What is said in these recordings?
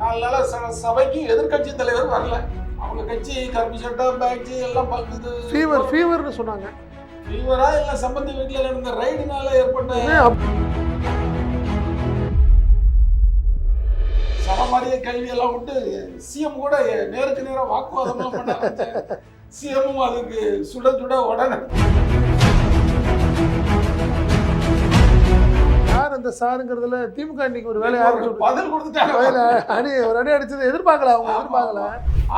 4 நாளா சபைக்கு எதிர்க்கட்சி தலைவர் வரல. அவங்க கட்சி கருப்பு சட்டை பேட்ஜ் எல்லாம் பார்க்குது. ஃபீவர்னு சொன்னாங்க. ஃபீவரா இல்லை சம்பந்தி வீட்டில் நடந்த ரைடுனால ஏற்பட்ட சமமாரிய கேள்வியெல்லாம் விட்டு சிஎம் கூட நேருக்கு நேராக வாக்குவாதம்லாம் பண்ண ஆரம்பிச்சாங்க. சிஎம்மும் அதுக்கு சுட சுட உடனே யார் அந்த சாருங்கிறதுல திமுக இன்னைக்கு ஒரு வேலையை ஆரம்பிச்சு பதில் கொடுத்துட்டாங்க. ஒரு அடி அடிச்சது எதிர்பார்க்கல, அவங்க எதிர்பார்க்கல.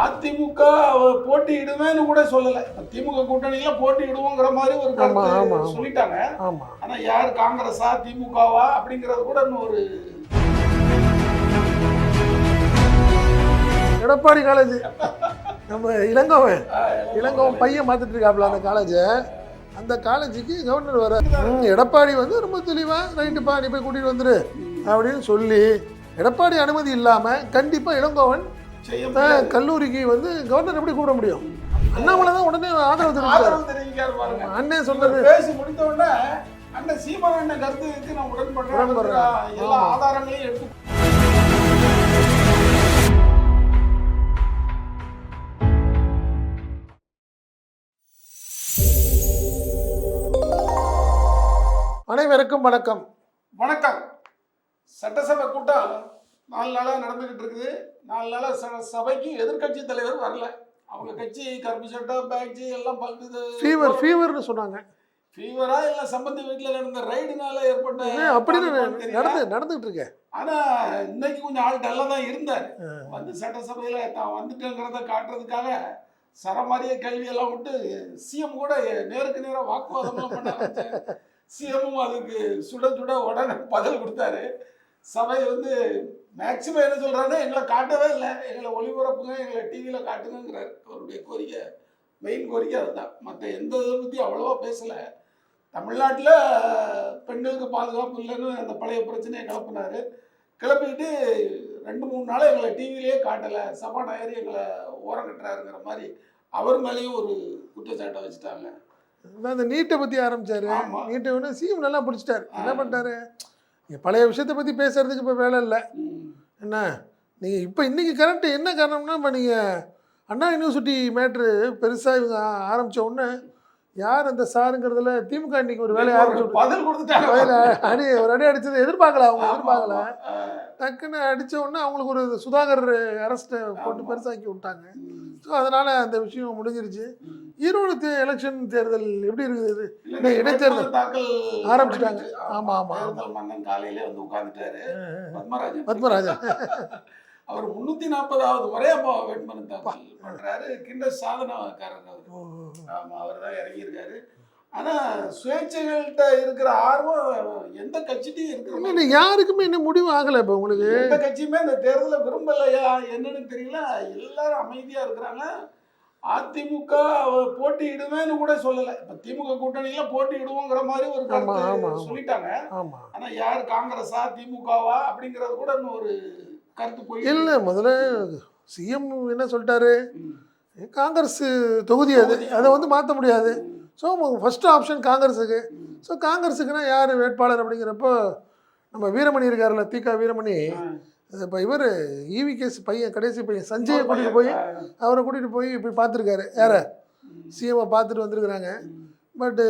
அதிமுக போட்டியிடுவேன்னு கூட சொல்லல. திமுக கூட்டணியில போட்டியிடுவோங்கிற மாதிரி ஒரு கருத்து சொல்லிட்டாங்க. ஆனா யார் காங்கிரஸா திமுகவா அப்படிங்கறது கூட இன்னும் ஒரு எடப்பாடி காலேஜ் நம்ம இளங்கோவன் பையன் மாத்திட்டு இருக்காப்ல அந்த காலேஜ். அந்த காலேஜுக்கு கவர்னர் வர எடப்பாடி வந்து ரொம்ப தெளிவாக ரைட்டுப்பா நீ போய் கூட்டிகிட்டு வந்துரு அப்படின்னு சொல்லி எடப்பாடி அனுமதி இல்லாமல் கண்டிப்பாக இளங்கோவன் கல்லூரிக்கு வந்து கவர்னர் எப்படி கூப்பிட முடியும்? அண்ணாமலை தான் உடனே ஆதரவு தெரிவிக்காரு. அண்ணன் சொன்னது பேசி முடித்த உடனே அண்ணன் சீமான் அண்ணன் கருத்துக்கு நான் உடன்படுறேன், எல்லா ஆதாரங்களையும் எடுத்து. அனைவருக்கும் வணக்கம். சட்டசபை கூட்டம் 4 நாளாக நடந்துகிட்டு இருக்குது. 4 நாளாக சபைக்கு எதிர்கட்சி தலைவர் வரல. அவங்க கட்சி கருப்பு சட்டை பேட்ஜ் எல்லாம் பார்க்குது. ஃபீவர்னு சொன்னாங்க. ஃபீவரா இல்லை சம்பந்தி வீட்டில் நடந்த ரைடுனால ஏற்பட்ட அப்படின்னு நடந்துகிட்டு இருக்கேன். ஆனால் இன்னைக்கு கொஞ்சம் ஆள் டல்லா தான் இருந்தார். வந்து சட்டசபையில் தான் வந்துட்டேங்கிறத காட்டுறதுக்காக சரமாரிய கேள்வியெல்லாம் விட்டு சிஎம் கூட நேருக்கு நேராக வாக்குவாதம்லாம் பண்ண ஆரம்பிச்சாங்க. சிஎம்மும் அதுக்கு சுட சுட உடனே பதில் கொடுத்தாரு. சபை வந்து மேக்சிமம் என்ன சொல்கிறாங்கன்னா எங்களை காட்டவே இல்லை, எங்களை ஒளிபரப்புங்க, எங்களை டிவியில் காட்டுங்கிறார். அவருடைய கோரிக்கை, மெயின் கோரிக்கை அதுதான். மற்ற எந்த இதை பற்றி அவ்வளோவா பேசலை. தமிழ்நாட்டில் பெண்களுக்கு பாதுகாப்பு இல்லைன்னு அந்த பழைய பிரச்சனையை கிளப்பிக்கிட்டு 2-3 நாளாக எங்களை டிவிலேயே காட்டலை, சபாநாயகர் எங்களை ஓரம் கட்டுறாருங்கிற மாதிரி அவர் மேலேயும் ஒரு குற்றச்சாட்டை வச்சுட்டாங்க. அந்த நீட்டை பற்றி ஆரம்பித்தார். நீட்டை ஒன்று சிஎம் நல்லா பிடிச்சிட்டார். என்ன பண்ணிட்டாரு, பழைய விஷயத்தை பற்றி பேசுகிறதுக்கு இப்போ வேலை இல்லை. என்ன நீங்கள் இப்போ இன்றைக்கி கரண்ட்டு என்ன காரணம்னா, இப்போ நீங்கள் அண்ணா யூனிவர்சிட்டி மேட்ரு பெருசாக இவங்க ஆரம்பித்த உடனே யார் அந்த சாருங்கிறதுல திமுக இன்னைக்கு ஒரு வேலையை ஆரம்பிச்சு பதில் கொடுத்துட்டாங்க. ஒரு அடி அடித்தது எதிர்பார்க்கல, அவங்க எதிர்பார்க்கல. டக்குன்னு அடித்த உடனே அவங்களுக்கு ஒரு சுதாகர் அரெஸ்ட்டை போட்டு பெருசாக்கி விட்டாங்க. ஸோ அதனால் அந்த விஷயம் முடிஞ்சிருச்சு. ஈரோடு எலெக்ஷன் தேர்தல் எப்படி இருக்குது? இடைத்தேர்தல் தாக்கல் ஆரம்பிச்சிட்டாங்க. ஆமாம் மன்னன் காலையிலே வந்து உட்காந்துட்டாரு பத்மராஜன். அவர் 340வது முறையா வேட்புமனு தாக்கல் பண்றாரு. கிண்டர் சாதனக்காரர் அவர். ஆமா, அவர் தான் இறங்கியிருக்காரு. ஆனா சுயேட்சைகள்கிட்ட இருக்கிற ஆர்வம் எந்த கட்சிட்டையும் இருக்கிற யாருக்குமே என்ன முடிவு ஆகலை. இப்போ உங்களுக்கு எந்த கட்சியுமே இந்த தேர்தலை விரும்பலையா என்னன்னு தெரியல. எல்லாரும் அமைதியா இருக்கிறாங்க. அதிமுக போட்டியிடுவேன்னு கூட சொல்லலை. இப்போ திமுக கூட்டணியில போட்டியிடுவோங்கிற மாதிரி ஒரு கருத்து சொல்லிட்டாங்க. ஆனா யார் காங்கிரஸா திமுகவா அப்படிங்கறது கூட இன்னும் ஒரு கருத்து போய் இல்லை. முதல்ல சிஎம் என்ன சொல்லிட்டாரு, காங்கிரஸ் தொகுதி அதை வந்து மாற்ற முடியாது. ஸோ ஃபஸ்ட்டு ஆப்ஷன் காங்கிரஸுக்கு. ஸோ காங்கிரஸுக்குன்னா யார் வேட்பாளர் அப்படிங்கிறப்போ நம்ம வீரமணி இருக்கார்ல, தீகா வீரமணி. இப்போ இவர் ஈவிகேஸ் பையன், கடைசி பையன் சஞ்சயை கூட்டிகிட்டு போய் அவரை கூட்டிகிட்டு போய் பார்த்துருக்காரு. யாரை? சிஎம்ஐ பார்த்துட்டு வந்துருக்குறாங்க. பட்டு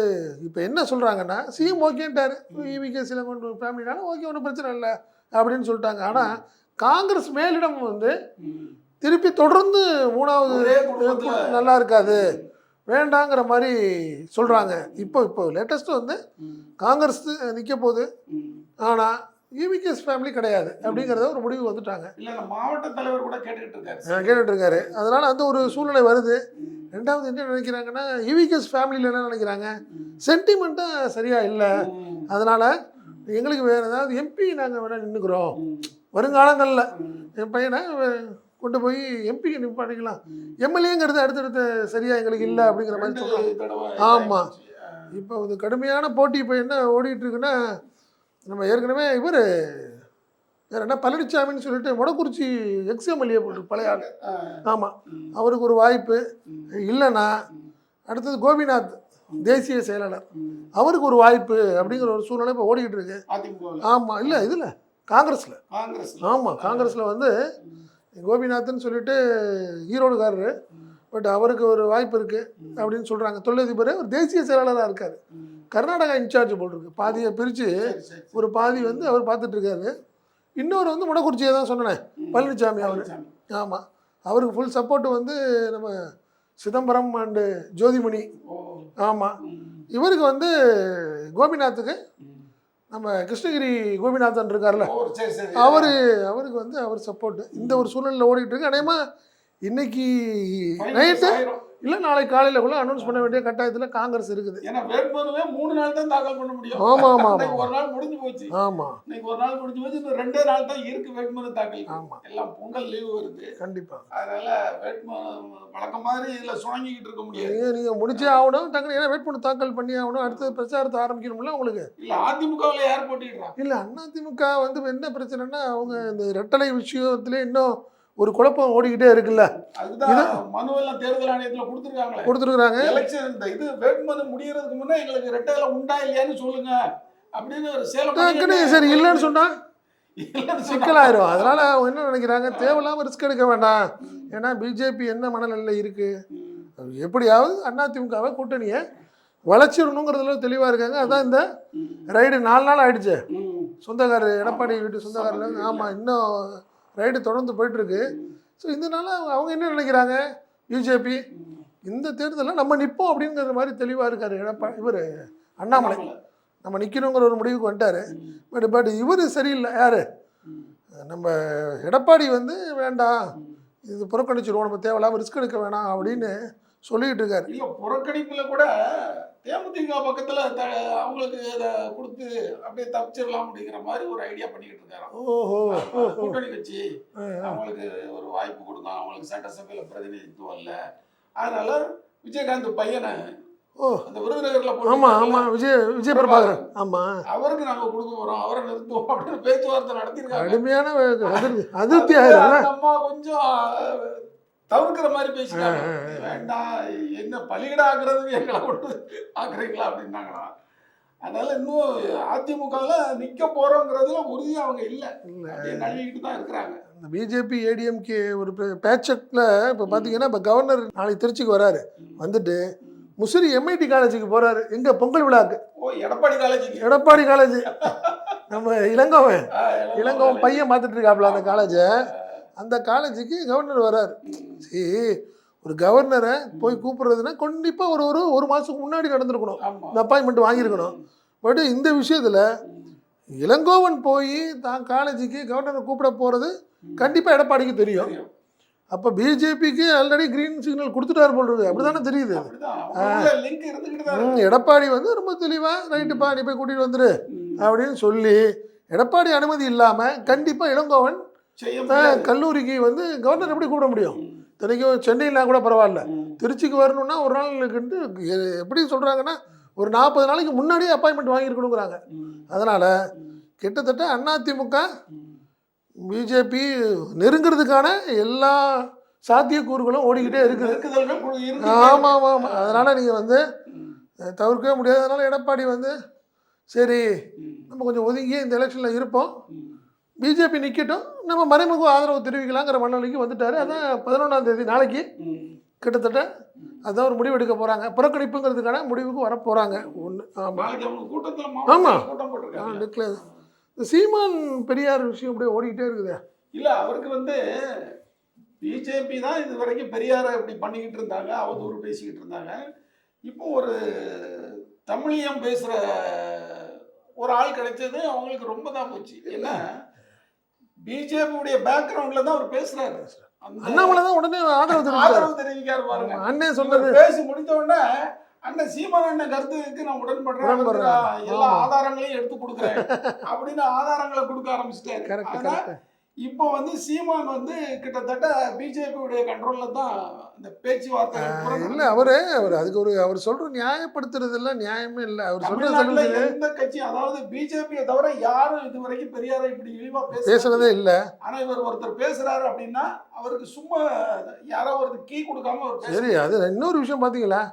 இப்போ என்ன சொல்கிறாங்கன்னா, சிஎம் ஓகேன்ட்டார். ஈவிகேஸில் கொண்டு ஃபேமிலினால ஓகே, ஒன்றும் பிரச்சனை இல்லை அப்படின்னு சொல்லிட்டாங்க. ஆனால் காங்கிரஸ் மேலிடம் வந்து திருப்பி தொடர்ந்து 3வது நல்லா இருக்காது, வேண்டாங்கிற மாதிரி சொல்கிறாங்க. இப்போ லேட்டஸ்ட்டு வந்து காங்கிரஸ் நிற்க போகுது, ஆனால் ஈவிகேஸ் ஃபேமிலி கிடையாது அப்படிங்கிறத ஒரு முடிவு வந்துட்டாங்க. மாவட்ட தலைவர் கூட கேட்டுட்டு இருக்காரு. அதனால் அந்த ஒரு சூழ்நிலை வருது. ரெண்டாவது என்ன நினைக்கிறாங்கன்னா, ஈவிகேஸ் ஃபேமிலியில் என்ன நினைக்கிறாங்க, சென்டிமெண்ட்டாக சரியாக இல்லை, அதனால் எங்களுக்கு வேறு ஏதாவது எம்பி நாங்கள் வேணால் நின்றுக்கிறோம், வருங்காலங்களில் என் பையனை கொண்டு போய் எம்பிக்கு நிப்பாட்டிக்கலாம், எம்எல்ஏங்கிறது அடுத்தடுத்து சரியாக எங்களுக்கு இல்லை அப்படிங்கிற மாதிரி சொல்கிறாங்க. ஆமாம், இப்போ வந்து கடுமையான போட்டி இப்போ என்ன ஓடிட்டு இருக்குன்னா, நம்ம ஏற்கனவே இவர் வேறு என்ன பழனிசாமின்னு சொல்லிட்டு மொடக்குறிச்சி எக்ஸ்எம்எல்ஏ போட்டு பழைய ஆள். ஆமாம், அவருக்கு ஒரு வாய்ப்பு இல்லைன்னா அடுத்தது கோபிநாத் தேசிய செயலாளர், அவருக்கு ஒரு வாய்ப்பு அப்படிங்கிற ஒரு சூழ்நிலை இப்போ ஓடிக்கிட்டு இருக்கு. ஆமாம், இல்லை இதில் காங்கிரஸில். காங்கிரஸ். ஆமாம், காங்கிரஸில் வந்து கோபிநாத்னு சொல்லிட்டு ஈரோடுக்காரரு. பட் அவருக்கு ஒரு வாய்ப்பு இருக்குது அப்படின்னு சொல்கிறாங்க. தொழிலதிபர் ஒரு தேசிய செயலாளராக இருக்கார். கர்நாடகா இன்சார்ஜ் போல் இருக்கு. பாதியை பிரித்து ஒரு பாதி வந்து அவர் பார்த்துட்ருக்காரு. இன்னொரு வந்து முடக்குறிச்சியை தான் சொன்னேன், பழனிசாமி அவர். ஆமாம், அவருக்கு ஃபுல் சப்போர்ட்டு வந்து நம்ம சிதம்பரம் அண்டு ஜோதிமணி. ஆமாம், இவருக்கு வந்து கோபிநாத்துக்கு நம்ம கிருஷ்ணகிரி கோபிநாதன் இருக்கார்ல, அவருக்கு வந்து அவர் சப்போர்ட்டு. இந்த ஒரு சூழ்நிலையில் ஓடிட்டு இருக்கு. அநேகமாக இன்னைக்கு நைட்டு இல்லை நாளை காலையில் கூட அனௌன்ஸ் பண்ண வேண்டிய கட்டாயத்தில் காங்கிரஸ் இருக்குது. ஏன்னா வேட்புமனுவே 3 நாள் தான் தாக்கல் பண்ண முடியும். ஆமாம் ஆமாம் ஆமாம், ஒரு நாள் முடிஞ்சு போச்சு. ஆமாம், இன்னைக்கு ஒரு நாள் முடிஞ்சு போச்சு. இன்னும் 2 நாள் தான் இருக்கு வேட்புமனு தாக்கல். ஆமாம், எல்லாம் பொங்கல் லீவு வருது. கண்டிப்பாக. அதனால வேட்புமனு வழக்கம் மாதிரி இதில் சுணங்கிக்கிட்டு இருக்க முடியாது. நீங்கள் முடிச்சே ஆகணும் டக்குனு. ஏன்னா வேட்புமனு தாக்கல் பண்ணி ஆகணும். அடுத்து பிரச்சாரத்தை ஆரம்பிக்கணும்ல உங்களுக்கு. இல்லை அதிமுகவில் யார் போட்டிடுறாங்க? இல்லை, அதிமுக வந்து என்ன பிரச்சனைனா அவங்க இந்த ரெட்டலை விஷயத்துல இன்னும் ஒரு குழப்பம் ஓடிக்கிட்டே இருக்குல்ல. அதுதான் மனுவெல்லாம் தேர்தல் ஆணையத்தில் கொடுத்துருக்காங்க. எலெக்ஷன் இந்த இது வேட்புமனு முடியறதுக்கு முன்னே எங்களுக்கு ரெட்டையில உண்டா இல்லையான்னு சொல்லுங்க அப்படின்னு ஒரு சேலம். சரி, இல்லைன்னு சொன்னா சிக்கலாயிரும். அதனால அவங்க என்ன நினைக்கிறாங்க, தேவையில்லாம ரிஸ்க் எடுக்க வேண்டாம். ஏன்னா பிஜேபி என்ன மனநிலையில் இருக்கு, எப்படியாவது அதிமுகவை கூட்டணியை வளர்ச்சிடணுங்கிறதுல தெளிவா இருக்காங்க. அதான் இந்த ரைடு 4 நாள் ஆயிடுச்சு. சொந்தக்காரர் எடப்பாடி வீட்டு சொந்தக்காரில். ஆமாம், இன்னும் ரைடு தொடர்ந்து போயிட்டுருக்கு. ஸோ இதனால அவங்க என்ன நினைக்கிறாங்க, பிஜேபி இந்த தேர்தலில் நம்ம நிற்போம் அப்படிங்கிற மாதிரி தெளிவாக இருக்கார் இவர் அண்ணாமலை. நம்ம நிற்கணுங்கிற ஒரு முடிவுக்கு வந்துட்டார். பட் இவர் சரியில்லை. யார், நம்ம எடப்பாடி வந்து வேண்டாம், இது புறக்கணிச்சிருவோம், நம்ம தேவையில்லாமல் ரிஸ்க் எடுக்க வேணாம் அப்படின்னு சொல்லிக்கிட்டு இருக்காரு. இல்லை, புறக்கணிப்பில் கூட தேமுதிக பக்கத்தில் அவங்களுக்கு அதை கொடுத்து அப்படியே தப்பிச்சிடலாம் அப்படிங்கிற மாதிரி ஒரு ஐடியா பண்ணிக்கிட்டு இருக்காரு. ஓஹோ, கூட்டணி கட்சி அவங்களுக்கு ஒரு வாய்ப்பு கொடுக்கும், அவங்களுக்கு சட்டசபையில் பிரதிநிதித்துவம் இல்லை, அதனால விஜயகாந்த் பையனை அந்த விருதுநகர்ல விஜய் பிரபாகரன், ஆமா, அவருக்கு நாங்க கொடுக்க போறோம், அவரை நிறுத்துவோம் அப்படின்னு பேச்சுவார்த்தை நடத்திருக்காங்க. கடுமையான அதிருப்தி ஆயிரம். அம்மா கொஞ்சம் தவிர்க்கிற மாதிரி பேசிட்டாங்க. வேண்டாம், என்ன பலிகடா ஆக்குறதுக்கு எங்களை கொண்டு ஆக்குறீங்களா அப்படின்னாங்களா. அதனால இன்னும் அதிமுகவில் நிற்க போறோங்கிறதுல உறுதி அவங்க இல்லை, நழுவிக்கிட்டு தான் இருக்கிறாங்க. இந்த பிஜேபி ஏடிஎம்கே ஒரு பேச்சக்கில் இப்போ பார்த்தீங்கன்னா, இப்போ கவர்னர் நாளைக்கு திருச்சிக்கு வராரு. வந்துட்டு முசிறி எம்ஐடி காலேஜுக்கு போறாரு. எங்க பொங்கல் விழாக்கு. எடப்பாடி காலேஜ் நம்ம இளங்கோவன் பையன் பார்த்துட்டு இருக்காப்புல அந்த காலேஜை. அந்த காலேஜுக்கு கவர்னர் வராரு. சரி, ஒரு கவர்னரை போய் கூப்பிடுறதுன்னா கண்டிப்பாக ஒரு மாதத்துக்கு முன்னாடி நடந்திருக்கணும், இந்த அப்பாயின்மெண்ட் வாங்கியிருக்கணும். பட் இந்த விஷயத்தில் இளங்கோவன் போய் தான் காலேஜுக்கு கவர்னரை கூப்பிட போகிறது கண்டிப்பாக எடப்பாடிக்கு தெரியும். அப்போ பிஜேபிக்கு ஆல்ரெடி கிரீன் சிக்னல் கொடுத்துட்டாரு போல் இருக்கு, அப்படி தானே தெரியுது. எடப்பாடி வந்து ரொம்ப தெளிவாக ரைட்டுப்பா நீ போய் கூட்டிகிட்டு வந்துரு அப்படின்னு சொல்லி, எடப்பாடி அனுமதி இல்லாமல் கண்டிப்பாக இளங்கோவன் கல்லூரிக்கு வந்து கவர்னர் எப்படி கூப்பிட முடியும்? இத்தனைக்கும் சென்னையிலாம் கூட பரவாயில்ல, திருச்சிக்கு வரணும்னா ஒரு நாளுக்கு எப்படி சொல்கிறாங்கன்னா ஒரு 40 நாளைக்கு முன்னாடியே அப்பாயின்மெண்ட் வாங்கியிருக்கணுங்கிறாங்க. அதனால் கிட்டத்தட்ட அதிமுக பிஜேபி நெருங்கிறதுக்கான எல்லா சாத்தியக்கூறுகளும் ஓடிக்கிட்டே இருக்குது. ஆமாம் ஆமாம், அதனால் நீங்கள் வந்து தவிர்க்கவே முடியாது. அதனால் எடப்பாடி வந்து சரி நம்ம கொஞ்சம் ஒதுங்கி இந்த எலெக்ஷனில் இருப்போம், பிஜேபி நிற்கட்டும், நம்ம மறைமுக ஆதரவு தெரிவிக்கலாங்கிற மனநிலைக்கு வந்துட்டார். அதான் 11ஆம் தேதி நாளைக்கு கிட்டத்தட்ட அதான் ஒரு முடிவு எடுக்க போகிறாங்க. புறக்கணிப்புங்கிறதுக்கான முடிவுக்கு வர போகிறாங்க. ஒன்று ஆமாம், டிக்ளேர். இந்த சீமான் பெரியார் விஷயம் அப்படியே ஓடிக்கிட்டே இருக்குது. இல்லை, அவருக்கு வந்து பிஜேபி தான் இது வரைக்கும் பெரியாரை இப்படி பண்ணிக்கிட்டு இருந்தாங்க, அவதூறு பேசிக்கிட்டு இருந்தாங்க. இப்போ ஒரு தமிழியம் பேசுகிற ஒரு ஆள் கிடைச்சது அவங்களுக்கு ரொம்ப தான் போச்சு. ஏன்னா பிஜேபியுடைய பேக்ரவுண்ட்ல தான் அவர் பேசுறாரு. அண்ணாமலை தான் உடனே ஆதரவு தெரிவிக்காரு பாருங்க. அண்ணன் சொன்னது பேசி முடித்த உடனே அண்ணன் சீமான் அண்ணன் கருத்துக்கு நான் உடன்படுறேன், எல்லா ஆதாரங்களையும் எடுத்து கொடுக்குறேன் அப்படின்னு ஆதாரங்களை கொடுக்க ஆரம்பிச்சிட்டாரு. இப்போ வந்து சீமான் வந்து கிட்டத்தட்ட பிஜேபியுடைய கண்ட்ரோல்ல தான் இந்த பேச்சுவார்த்தை. இல்லை, அவர் அதுக்கு அவர் சொல்ற நியாயப்படுத்துறது எல்லாம் நியாயமே இல்லை. அவர் சொல்ற எந்த கட்சி, அதாவது பிஜேபியை தவிர யாரும் இது வரைக்கும் பெரியாரை இப்படி இழிவா பேசுறதே இல்லை. ஆனா இவர் ஒருத்தர் பேசுறாரு அப்படின்னா அவருக்கு சும்மா யாரோ ஒருத்தர் கீ கொடுக்காம ஒரு சரி. அது இன்னொரு விஷயம் பாத்தீங்களா,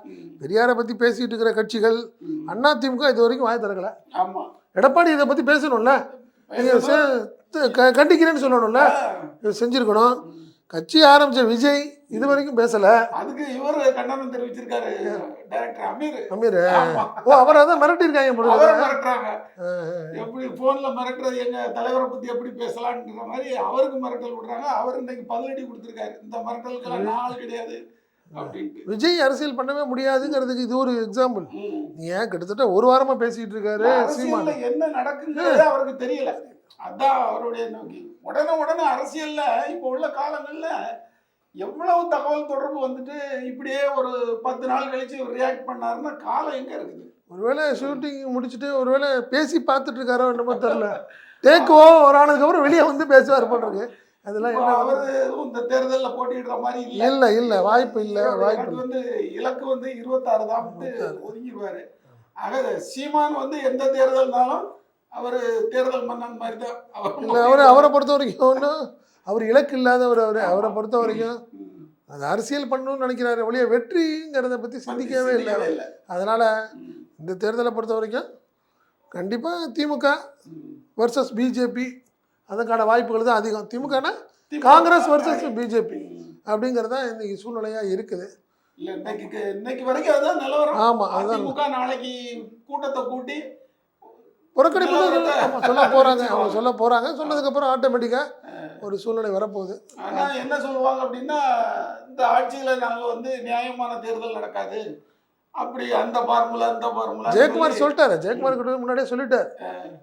பெரியாரை பத்தி பேசிட்டு இருக்கிற கட்சிகள் அதிமுக இது வரைக்கும் வாய் திறக்கல. ஆமா, எடப்பாடி இதை பத்தி பேசணும்ல. நீங்கள் கண்டிக்கிறேன்னு சொல்லணும்ல, இது செஞ்சுருக்கணும். கட்சி ஆரம்பித்த விஜய் இது வரைக்கும் பேசலை. அதுக்கு இவர் கண்டனம் தெரிவிச்சிருக்காரு, டைரக்டர் அமீர். ஓ, அவர் அதான் மிரட்டியிருக்காங்க போல. அவரை மிரட்டுறாங்க. எப்படி போன்ல மிரட்டுறது, எங்க தலைவரை பத்தி எப்படி பேசலான்ற மாதிரி அவருக்கு மிரட்டல் விடுறாங்க. அவர் இன்னைக்கு பதிலடி கொடுத்திருக்காரு, இந்த மிரட்டலுக்கெல்லாம் நாள் கிடையாது அப்படின்ட்டு. விஜய் அரசியல் பண்ணவே முடியாதுங்கிறதுக்கு இது ஒரு எக்ஸாம்பிள். நீ ஏன் கிட்டத்தட்ட ஒரு வாரமா பேசிட்டு இருக்காரு சீமான். அரசியல்ல என்ன நடக்குங்கிறதே அவருக்கு தெரியல. அதான் அவருடைய நோக்கி. உடனே அரசியல்ல இப்போ உள்ள காலங்கள்ல எவ்வளவு தகவல் தொடர்பு வந்துட்டு இப்படியே ஒரு 10 நாள் கழிச்சு ரியாக்ட் பண்ணாருன்னா காலம் எங்க இருக்குது? ஒருவேளை ஷூட்டிங் முடிச்சுட்டு ஒருவேளை பேசி பார்த்துட்டு இருக்காரோ என்னமோ தெரியல. டேக்கோ ஒரு ஆனதுக்கப்புறம் வெளியே வந்து பேசுவார் போட்டிருக்கு. அதெல்லாம் என்ன அவரு இந்த தேர்தலில் போட்டியிடுற மாதிரி இல்லை, வாய்ப்பு இல்லை. வந்து இலக்கு வந்து 26 தான் ஒதுங்கிடுவாரு. ஆக சீமான் வந்து எந்த தேர்தல்னாலும் அவர் தேர்தல் மன்னன் மாதிரி தான். இல்லை, அவரை பொறுத்த வரைக்கும் ஒன்றும் அவர் இலக்கு இல்லாதவர். அவரை பொறுத்த வரைக்கும் அது அரசியல் பண்ணணும்னு நினைக்கிறாரு ஒழிய வெற்றிங்கிறத பற்றி சிந்திக்கவே இல்லை. அதனால் இந்த தேர்தலை பொறுத்த வரைக்கும் கண்டிப்பாக திமுக வர்சஸ் பிஜேபி அதுக்கான வாய்ப்புகள் தான் அதிகம். திமுகனா காங்கிரஸ் வர்சஸ் பிஜேபி அப்படிங்கிறது தான் இன்னைக்கு சூழ்நிலையாக இருக்குது. இல்லை, இன்னைக்கு வரைக்கும் அதுதான் நிலவரம். ஆமாம், அதுதான். திமுக நாளைக்கு கூட்டத்தை கூட்டி புறக்கணிப்பு சொல்ல போகிறாங்க. சொன்னதுக்கப்புறம் ஆட்டோமேட்டிக்காக ஒரு சூழ்நிலை வரப்போகுது. ஆனால் என்ன சொல்லுவாங்க அப்படின்னா, இந்த ஆட்சியில் நாங்கள் வந்து நியாயமான தேர்தல் நடக்காது, அப்படி அந்த ஃபார்முலா இந்த ஃபார்முலா. ஜெயக்குமார் சொல்லிட்டாரு. ஜெயக்குமார் கிட்ட முன்னாடியே சொல்லிட்டார்,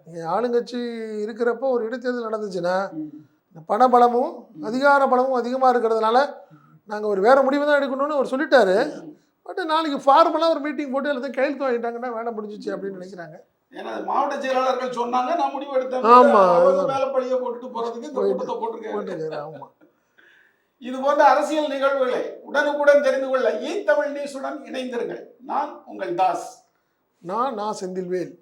நீங்கள் ஆளுங்கட்சி இருக்கிறப்போ ஒரு இடைத்தேர்தல் நடந்துச்சுன்னா பணபலமும் அதிகார பலமும் அதிகமாக இருக்கிறதுனால நாங்கள் ஒரு வேறு முடிவு தான் எடுக்கணும்னு அவர் சொல்லிட்டாரு. பட் நாளைக்கு ஃபார்மலாக ஒரு மீட்டிங் போட்டு எல்லாத்தையும் கையெழுத்து வாங்கிட்டாங்கன்னா வேலை முடிஞ்சிச்சு அப்படின்னு நினைக்கிறாங்க. ஏன்னா மாவட்ட செயலாளர்கள் சொன்னாங்க, நான் முடிவு எடுத்தேன். ஆமாம், வேலை பழியை போட்டுட்டு போகிறதுக்கு இந்த கூட்டத்தை போட்டிருக்காரு. ஆமாம். இது போன்ற அரசியல் நிகழ்வுகளை உடனுக்குடன் தெரிந்து கொள்ள தமிழ் நியூஸுடன் இணைந்திருங்கள். நான் உங்கள் தாஸ். நான் செந்தில்வேல்.